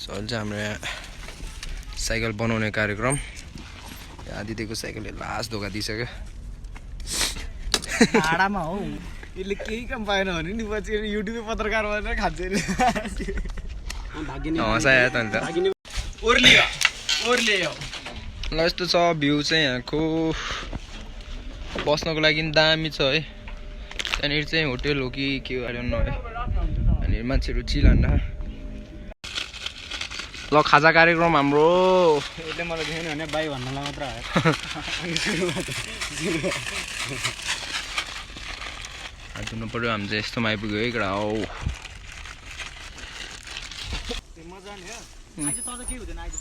So अहिले चाहिँ हाम्रो यहाँ साइकल बनाउने कार्यक्रम आदित्यको साइकलले लास्ट धोका दिइसक्यो भाडामा हौ यसले केही काम पाएन भने नि पछि युट्युबमा पत्रकार भएर खान्छ हँसायो त अन्त ओर्लियो ल यस्तो छ भ्यू चाहिँ यहाँको बस्नको लागि दामी छ है त्यहाँनिर चाहिँ होटेल हो कि के हो न है त्यहाँनिर मान्छेहरू चिलान्न ल खाजा कार्यक्रम हाम्रो यसले मलाई देखेन भने बाई भन्नलाई मात्र आयो हात धुनु पर्यो हामी चाहिँ यस्तोमा आइपुग्यो है कडा हो मजा नि आज त के हुँदैन आज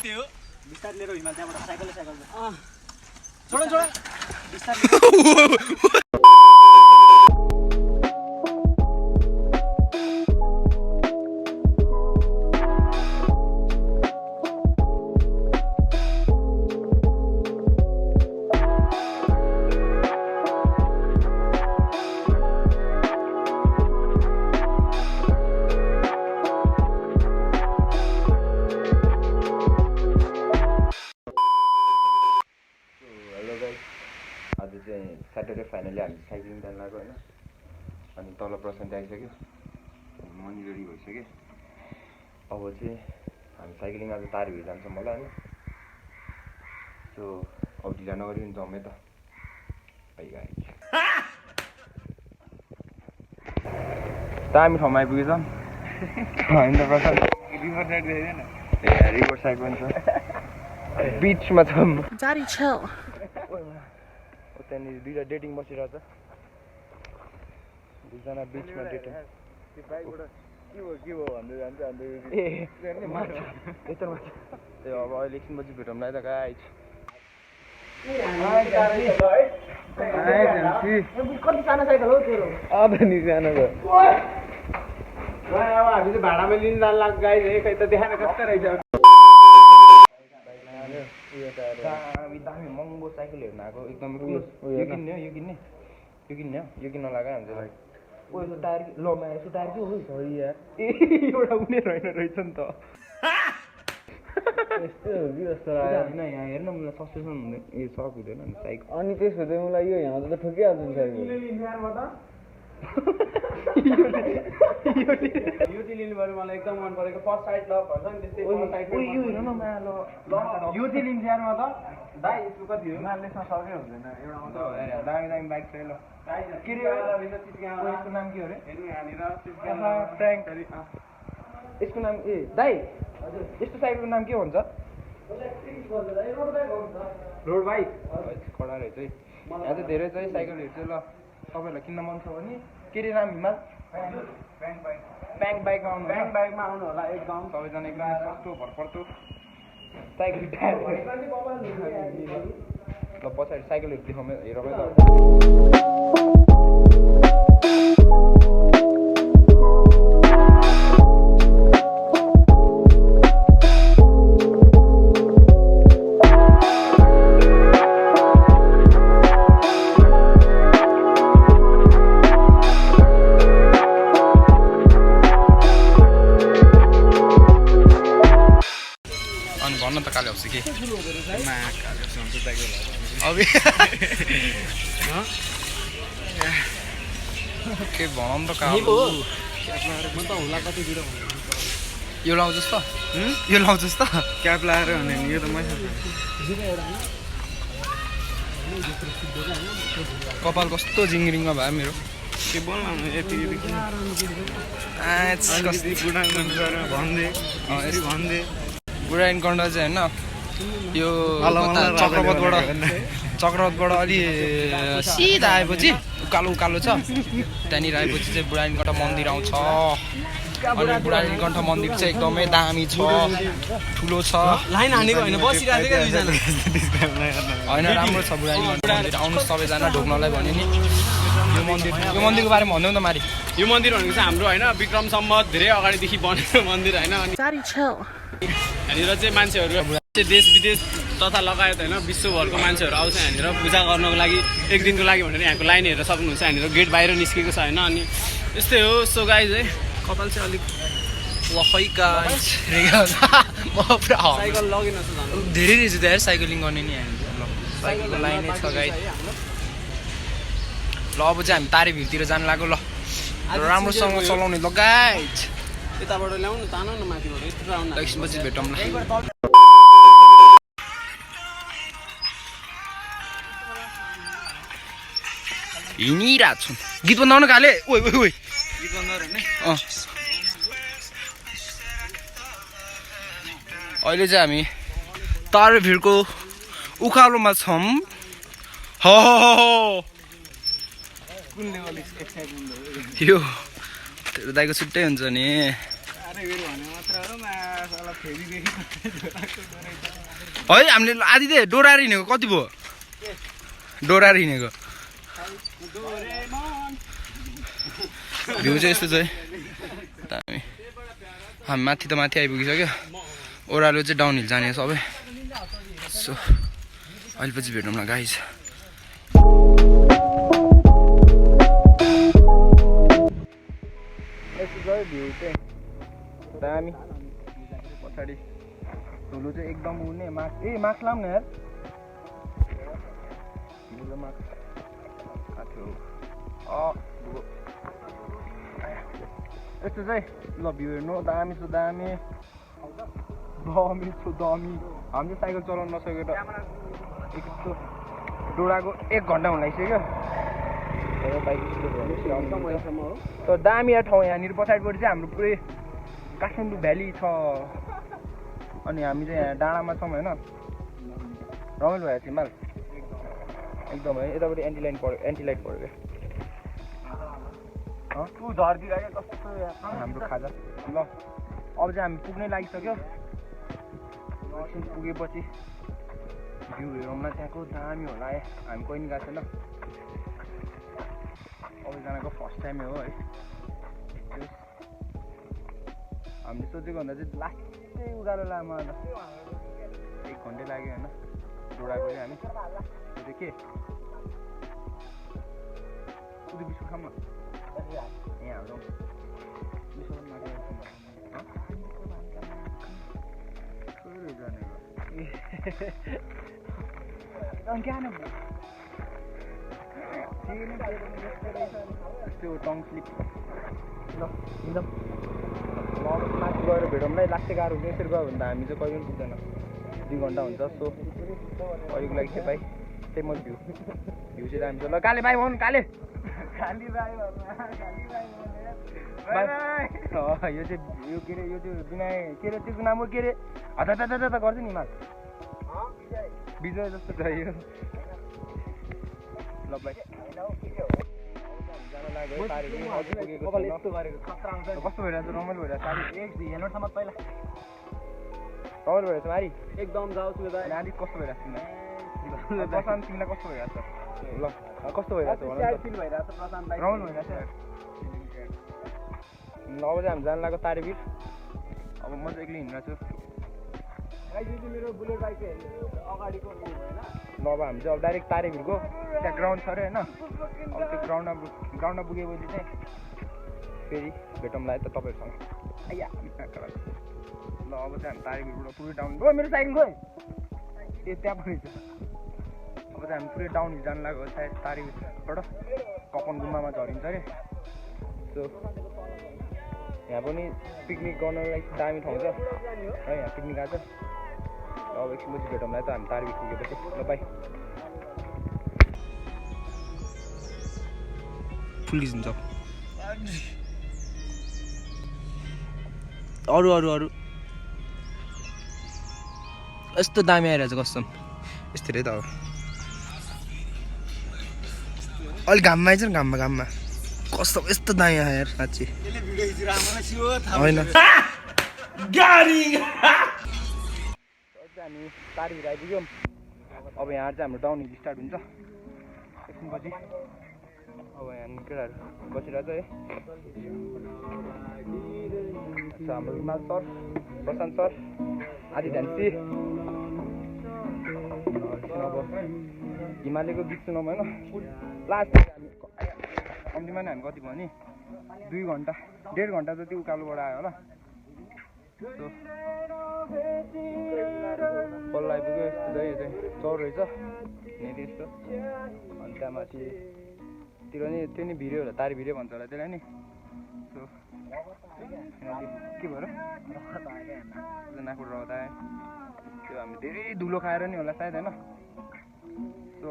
त्यो बिस्तार लिएर हिमाल त्यहाँबाट साइकल छोड बिस्तार स्याटरडे फाइनली हामी साइक्लिङ जान लाग्यो होइन अनि तल प्रशान्त आइसक्यो मनी रेडी भइसक्यो अब चाहिँ हामी साइक्लिङ आज तारी भइ जान्छौँ होला होइन सो अब ढिला नगरिकन जाउँ है त दामी ठाउँमा आइपुगेछ होइन त प्रशान्त रिभर साइड पनि छ बिचमा छ त्यहाँनिर दुईवटा डेटिङ बसिरहेछ दुईजना बिचमा डेटिङ के भयो भन्दै जान्छ त्यो अब अहिले एकछिनपछि भेटौँ न त गाइज कति सानो साइकल हो तेरो अब नि सानो भयो अब हामी चाहिँ भाडामा लिन जान लाग्छ गाइज है खै त देखाएर कस्तो रहेछ दामी महँगो साइकल हेर्न आएको एकदमै यो किन्ने हो यो किन्ने यो किन्न लाग्यो हामीलाई ओ यो टायर लमा यसो टायर के हो एउटा उनीहरू होइन रहेछ नि त यस्तो हो कि जस्तो होइन यहाँ हेर्न मलाई सस्पेन्सन हुँदैन ए सक हुँदैन नि साइकल अनि त्यसको चाहिँ मलाई यो यहाँ त ठोकिहाल्छ नि साइकल यो चाहिँ लिनु पऱ्यो मलाई एकदम मन परेको फर्स्ट साइड ल भन्छ नि त्यस्तै यो हेर न माया ल यो चाहिँ लिन्छ यारमा त दाइ यसको कति हो मार्नेसमा सकै हुँदैन एउटा मात्र दामी दामी बाइक छ ल के रे यसको नाम के हो रे हेर्नु यहाँनिर यसको नाम ए दाइ यस्तो साइकलको नाम के भन्छ रोड बाइक कडा रहेछ है यहाँ चाहिँ धेरै छ है साइकलहरू चाहिँ ल तपाईँहरूलाई किन्न मन छ भने के रे नाम हिमाल ब्याङ्क बाइकमा आउनु होला एकदम सबैजना एकदम सस्तो भरपर्दो साइकल टायर ल पछाडि साइकलहरू देखाउँ हेरौँ है त भन्न त काले आउँछ कि के भनौँ त कालो यो लाउँछस् त यो लाउँछस् त क्याप लगाएर भने यो त मैले कपाल कस्तो जिङरिङमा भयो मेरो के बोल्नु यति भन्दे बुढा इन्काउन्टर चाहिँ होइन यो चक्रपथबाट अलि सिधा आएपछि उकालो उकालो छ त्यहाँनिर आएपछि चाहिँ बुढा इन्काउन्टर मन्दिर आउँछ अनि बुढा इन्काउन्ट मन्दिर चाहिँ एकदमै दामी छ ठुलो छ लाइन हानेको होइन बसिरहेको होइन राम्रो छ बुढा इन्काउन्ट मन्दिर आउनुहोस् सबैजना ढोक्नलाई भन्यो नि यो मन्दिरको बारेमा भन्नु त मारी यो मन्दिर भनेको चाहिँ हाम्रो होइन विक्रम सम्वत धेरै अगाडिदेखि बनेको मन्दिर होइन अनि यहाँनिर चाहिँ मान्छेहरू देश विदेश तथा लगायत होइन विश्वभरको मान्छेहरू आउँछ यहाँनिर पूजा गर्नको लागि एक दिनको लागि भनेर यहाँको लाइन हेरेर सक्नुहुन्छ यहाँनिर गेट बाहिर निस्केको छ होइन अनि यस्तै हो। सो गाइज है कपाल चाहिँ अलिक खै गाइस म पुरा साइकल लगिन जस्तो जानु धेरै रहेछ त यार साइक्लिङ गर्ने नि हामी ल साइकलको लाइनै छ गाइस ल अब चाहिँ हामी तारेभिरतिर जानु लाग्यो ल राम्रोसँग चलाउने ल गाइस यताबाट ल्याउनु तान न माथिबाट यत्रो आउनु एकछिनपछि भेटौँ ल हिँडिरहेको छु गीत बन्दाउनु काले ओइ ओइ ओइ गीत बन्दाउनु नि अहिले चाहिँ हामी तारेभिरको उकालोमा छौँ हो यो तेरो दाइको छुट्टै हुन्छ नि है हामीले आधी त डोराएर हिँडेको कति भयो डोराएर हिँडेको भ्यू चाहिँ यस्तो चाहिँ हामी माथि त माथि आइपुगिसक्यो ओह्रालो चाहिँ डाउन हिल जाने सबै सो अहिले पछि भेटौँ न गाइज भ्यू चाहिँ दामी पछाडि धुलो चाहिँ एकदम उड्ने मास्क मास्क लाउँ न यार मास्क यस्तो चाहिँ ल भ्यू हेर्नु दामी छ दामी दामी हामी चाहिँ साइकल चलाउनु नसकेर यस्तो डोराको 1 घन्टा हुन लागिसक्यो तर दामी ठाउँ यहाँनिर पछाडिपट्टि चाहिँ हाम्रो पुरै काठमाडौँ भ्याली छ अनि हामी चाहिँ यहाँ डाँडामा छौँ होइन रमाइलो भएको थियो माल एकदम है यतापट्टि एन्टिलाइट पऱ्यो क्या हाम्रो खाजा ल अब चाहिँ हामी पुग्नै लागिसक्यो एकछिन पुगेपछि भ्यू हेरौँ न त्यहाँको दामी होला है हामी कोही नि गएको छैन सबैजनाको फर्स्ट टाइमै हो है हामीले सोचेको भन्दा चाहिँ लास्टै उकालो लामा 1 घन्टै लाग्यो होइन डोराको चाहिँ हामी त्यो के उदु बिस्कुट खाऊँ न यहाँ हाम्रो त्यो टङ स्लिप ल एकदम माथि गएर भेटौँ न लास्टै गाह्रो हुन्छ यसरी गयो भने त हामी चाहिँ कहिले पनि पुग्दैन 2 घन्टा हुन्छ सो अहिलेको लागि चाहिँ भाइ त्यही म भ्यू चाहिँ दामी छ ल काले भाइ भन्नु काले यो चाहिँ यो के अरे यो चाहिँ बिना के अरे त्यसको नाम के अरे हता गर्छु नि माल विजय जस्तो छ यो ल भाइ कस्तो भइरहेको छ रमाइलो भइरहेको छ पहिला रमाइलो भइरहेको छ मारी एकदम जाउँछु नानी कस्तो भइरहेको छ प्रशान्त तिमीलाई कस्तो भइरहेको छ ल कस्तो भइरहेको छ रमाइलो भइरहेको छ अब चाहिँ हामी जानु लाग्यो तारेभिर अब म चाहिँ एक्लै हिँडिरहेको छु मेरो बुलेट बाइक अगाडिको होइन ल अब हामी चाहिँ अब डाइरेक्ट तारेभिरको त्यहाँ ग्राउन्ड छ अरे होइन अब त्यो ग्राउन्डमा पुगेपछि चाहिँ फेरि भेटौँ ला त तपाईँहरूसँग ल अब चाहिँ हामी तारेभिरबाट पुरै डाउन गयो मेरो साइकल गयो ए त्यहाँ पनि छ अब चाहिँ हामी पुरै डाउन जानु लाग्यो सायद तारेभिरबाट कपन गुम्बामा झरिन्छ अरे सो यहाँ पनि पिकनिक गर्नलाई दामी ठाउँ छ है यहाँ पिकनिक आएको छ अब एकछिनपछि भेटौँ ला त हामी तारेभिर पुगेपछि ल बाई फुल खिच्नु छ अरू यस्तो दामी आइरहेछ कस्तो यस्तै त अब अलिक घाममा आइज नि घाममा कस्तो यस्तो दामी आयो यार साँच्ची होइन हामी तारेभिर आइपुग्यौँ अब यहाँ चाहिँ हाम्रो डाउन हिल स्टार्ट हुन्छ एकछिनपछि अब यहाँ केटाहरू बसिरहेको छ है हाम्रो हिमाल सर प्रशान्त सर आदि ध्यान्सी अब हिमालयको गीत सुनाउँ होइन लास्ट हामी कम्तीमा नै हामी कति भयो नि 2 घन्टा 1.5 घन्टा जति उकालोबाट आयो होला बल्ल आइपुग्यो यस्तो चाहिँ यो चाहिँ चौर रहेछ नेट यस्तो अनि त्यहाँ माथितिर नि त्यो नि भिडियो होला तार भिडियो भन्छ होला त्यसलाई नि सो के भयो नाकु रौदा त्यो हामी धेरै धुलो खाएर नि होला सायद होइन so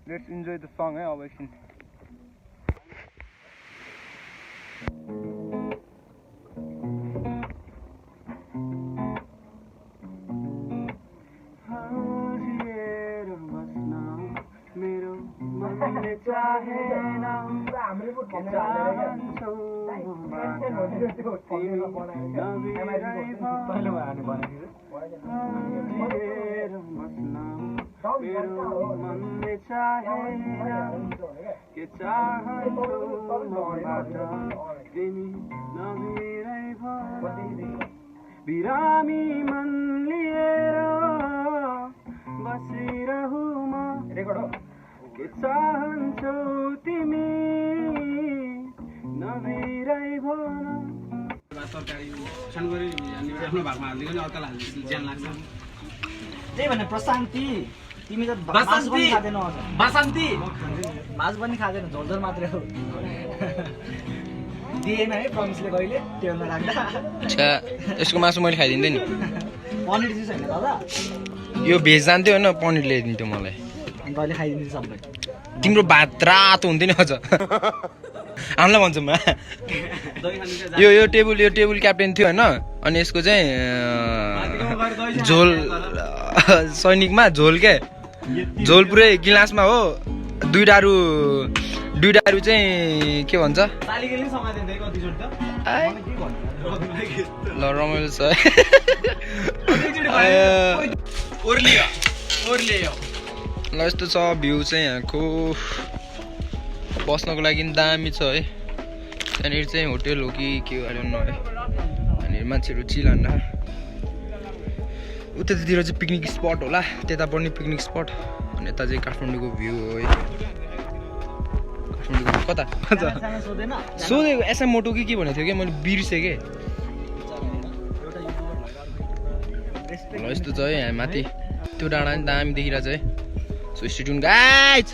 let's enjoy the song है अब एकछिन बिरामी मन लिएर बसिरहु म के चाहन्छौ तिमी नबिराई भन तरकारी खानगरी आफ्नो भागमा हाल्दियो नि अर्कालाई हाल्दियो ज्यान लाग्छ त्यही भने प्रशान्ति तिमी त मास पनि खाँदैन बासन्ती मास पनि खाँदैन झोलझोल मात्रै हो दिएन है प्रमिसले कहिले टेबलमा राख्दा अच्छा यसको मासु मैले खाइदिन्थेँ नि पनिर चिज होइन दादा यो भेज जान्थ्यो होइन पनिर ल्याइदिन्थ्यो मलाई अनि तैँले खाइदिन्छु सबै तिम्रो भात रातो हुन्थ्यो नि अझ हामीलाई भन्छौँ यो टेबुल क्याप्टेन थियो होइन अनि यसको चाहिँ झोल सैनिकमा झोल के झोल पुरै गिलासमा हो दुई डारू चाहिँ के भन्छ ल रमाइलो छ ल यस्तो छ भ्यू चाहिँ यहाँको बस्नको लागि दामी छ है त्यहाँनिर चाहिँ होटेल हो कि के हो न है त्यहाँनिर मान्छेहरू चिलान्न उतातिर चाहिँ पिकनिक स्पट होला त्यता पनि पिकनिक स्पट अनि यता चाहिँ काठमाडौँको भ्यू हो है काठमाडौँको कता सोधेको एसएम मोटो कि के भनेको थियो कि मैले बिर्सेँ के ल यस्तो छ है यहाँ माथि त्यो डाँडा पनि दामी देखिरहेको छ है सो स्टे ट्युन गाइज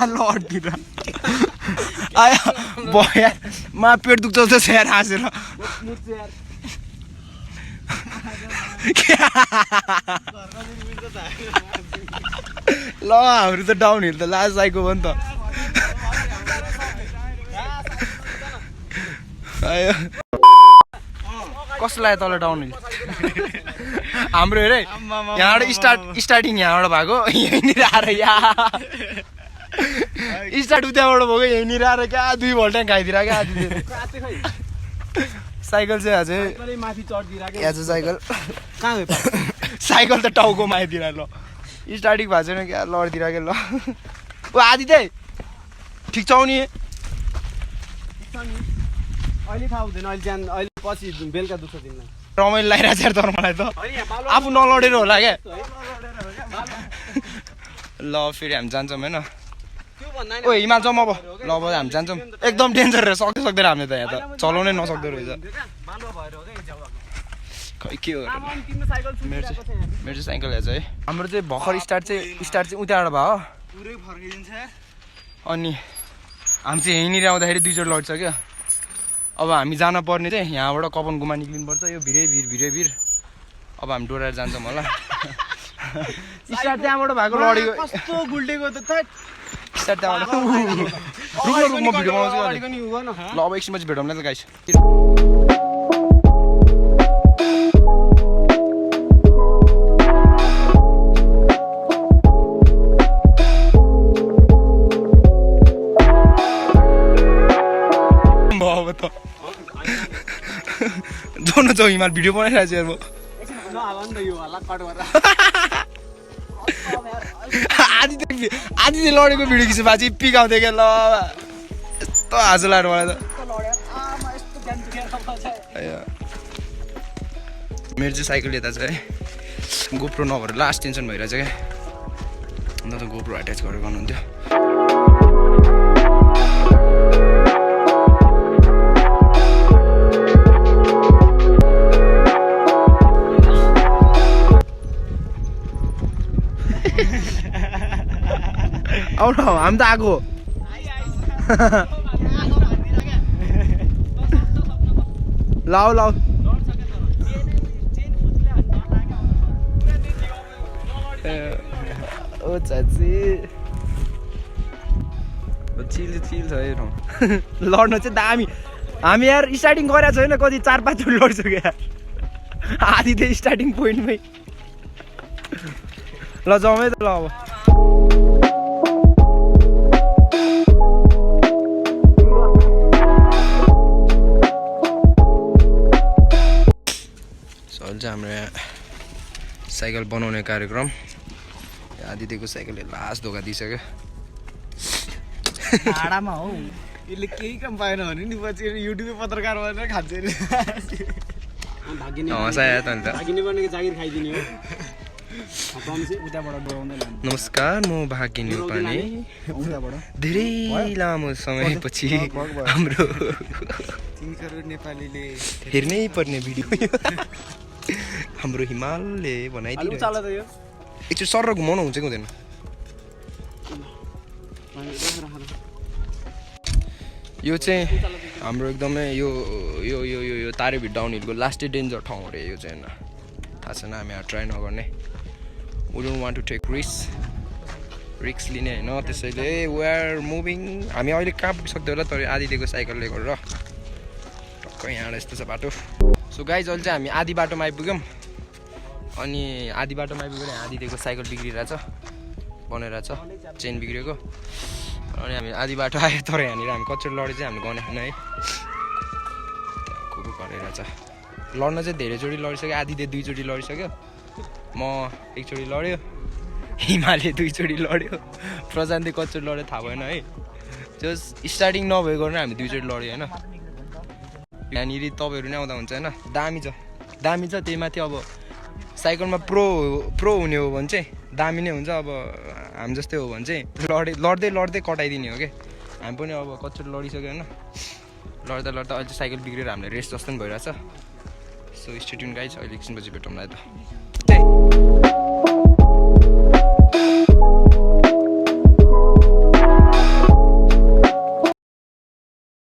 लड्दिन आया भयो मा पेट दुख्छ जस्तो यार हाँसेर ल हाम्रो त डाउन हिल त लास्ट आएको हो नि त कस्तो लाग्यो तल डाउन हिल हाम्रो हेरे यहाँबाट स्टार्टिङ यहाँबाट भएको यहीँनिर आएर स्टार्ट उताबाट भएको यहीँनिर आएर क्या 2 घन्टा खाइदिएर क्या साइकल चाहिँ अझै यहाँ चाहिँ साइकल कहाँ गयो साइकल त टाउकोमा आइदिएर ल स्टार्टिङ भएको छैन क्या लडिदिएर क्या ल ओ आदि चाहिँ ठिक छ नि अहिले थाहा हुँदैन अहिले जान अहिले पछि बेलुका दुख्छ तिमीलाई रमाइलो लागिरहेको छ तर मलाई त आफू नलडेर होला क्या ल फेरि हामी जान्छौँ होइन ओ हिमाल जाउँ अब ल अब हामी जान्छौँ एकदम डेन्जर रहेछ सक्दैन हामीले त यहाँ त चलाउनै नसक्दो रहेछ खै के हो मेरो चाहिँ साइकल हेर्छ है हाम्रो चाहिँ भर्खर स्टार्ट चाहिँ उताबाट भयो अनि हामी चाहिँ यहीँनिर आउँदाखेरि 2 चोटि लड्छ क्या अब हामी जान पर्ने चाहिँ यहाँबाट कपन गुमा निक्लिनुपर्छ यो भिरै भिर अब हामी डोराएर जान्छौँ होला स्टार्ट त्यहाँबाट भएको लडेको कस्तो गुल्टेको त स्टार्ट त्यहाँबाट रुक म भिडियो बनाउँछु ल अब एकछिनपछि भेटौँ ल गाइस जाउँ हिमाल भिडियो बनाइरहेको छु यार म आधी लडेको भिडियो खिच्नु भएको छ पिकाउँदै क्या ल यस्तो हाँसो लाग्यो मलाई त मेरो चाहिँ साइकल यता छ है गोप्रो नभएर लास्ट टेन्सन भइरहेछ क्या अन्त त गोप्रो एट्याच गरेर गर्नुहुन्थ्यो आउन हामी त आएको लाउ लाउ ओ चाची चिल चिल छ यो ठाउँ लड्न चाहिँ दामी हामी यार स्टार्टिङ गरेको छैन कति 4-5 चोटि लड्छौँ क्या आधी त स्टार्टिङ पोइन्टमै ल जाउँ है त ल अब हाम्रो यहाँ साइकल बनाउने कार्यक्रम आदित्यको साइकलले लास्ट धोका दिइसक्यो भाडामा हौ यसले केही काम पाएन भने नि पछि युट्युबमा पत्रकार भएर खान्छ हँसायो त अन्त भागिने बनेको जागिर खाइदिने हो उताबाट डराउँदै नमस्कार म भागिनी पनि धेरै लामो समयपछि हाम्रो नेपालीले हेर्नै पर्ने भिडियो हाम्रो हिमालले बनाइदिन्छ एकचोटि सर घुमाउनु हुन्छ कि हुँदैन यो चाहिँ हाम्रो एकदमै यो यो यो यो यो तारेभिर डाउन हिलको लास्टै डेन्जर ठाउँ हो अरे यो चाहिँ होइन थाहा छैन हामी यहाँ ट्राई नगर्ने we don't want to take रिक्स लिने होइन त्यसैले वी आर मुभिङ हामी अहिले कहाँ पुगिसक्यो होला तर आदित्यको साइकलले गरेर टक्क यहाँबाट यस्तो छ बाटो सो गाइज अहिले चाहिँ हामी आधी बाटोमा आइपुग्यौँ अनि आधी बाटोमा आइपुगेर आदित्यको साइकल बिग्रिरहेछ बनाइरहेछ चेन बिग्रेको अनि हामी आधी बाटो आयो तर यहाँनिर हामी कचोटि लडे चाहिँ हामीले गनेको छैन है को गरिरहेछ लड्न चाहिँ धेरैचोटि लडिसक्यो आदित्य 2 चोटि लडिसक्यो म 1 चोटि लड्यो हिमालले 2 चोटि लड्यो प्रशान्तले कचोटि लड्यो थाहा भएन है जस्ट स्टार्टिङ नभएको गर्न हामी 2 चोटि लड्यो होइन यहाँनिर तपाईँहरू नै आउँदा हुन्छ होइन दामी छ त्यही माथि अब साइकलमा प्रो हुने हो भने चाहिँ दामी नै हुन्छ अब हामी जस्तै हो भने चाहिँ लड्दै कटाइदिने हो क्या हामी पनि अब कचोटि लडिसक्यो होइन लड्दा अहिले साइकल बिग्रेर हामीलाई रेस्ट जस्तो पनि भइरहेछ सो स्टे ट्युन गाइज अहिले एकछिनपछि भेटौँला त